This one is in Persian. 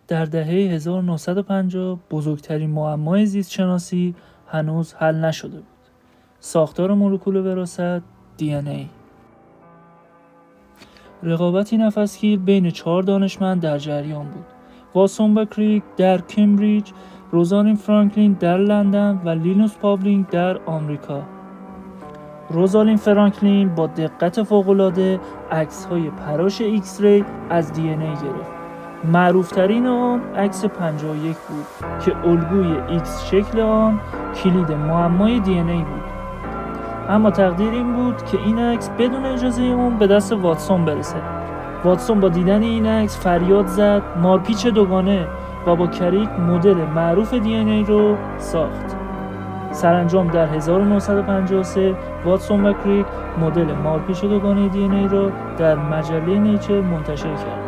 در دهه 1950 بزرگترین معمای زیستشناسی هنوز حل نشده بود. ساختار مولکول وراثت DNA. رقابتی نفسگیر بین 4 دانشمند در جریان بود. واتسون و کریک در کمبریج، روزالین فرانکلین در لندن و لینوس پاولینگ در آمریکا. روزالین فرانکلین با دقت فوق‌العاده عکس‌های پراش ایکس ری از DNA گرفت. معروفترین آن عکس 51 بود که الگوی ایکس شکل آن کلید معمای DNA بود. اما تقدیر این بود که این عکس بدون اجازه اون به دست واتسون برسه. واتسون با دیدن این عکس فریاد زد مارپیچ دوگانه و با کریک مدل معروف DNA رو ساخت. سرانجام در 1953 واتسون و کریک مدل مارپیچ دوگانه DNA رو در مجله نیچر منتشر کرد.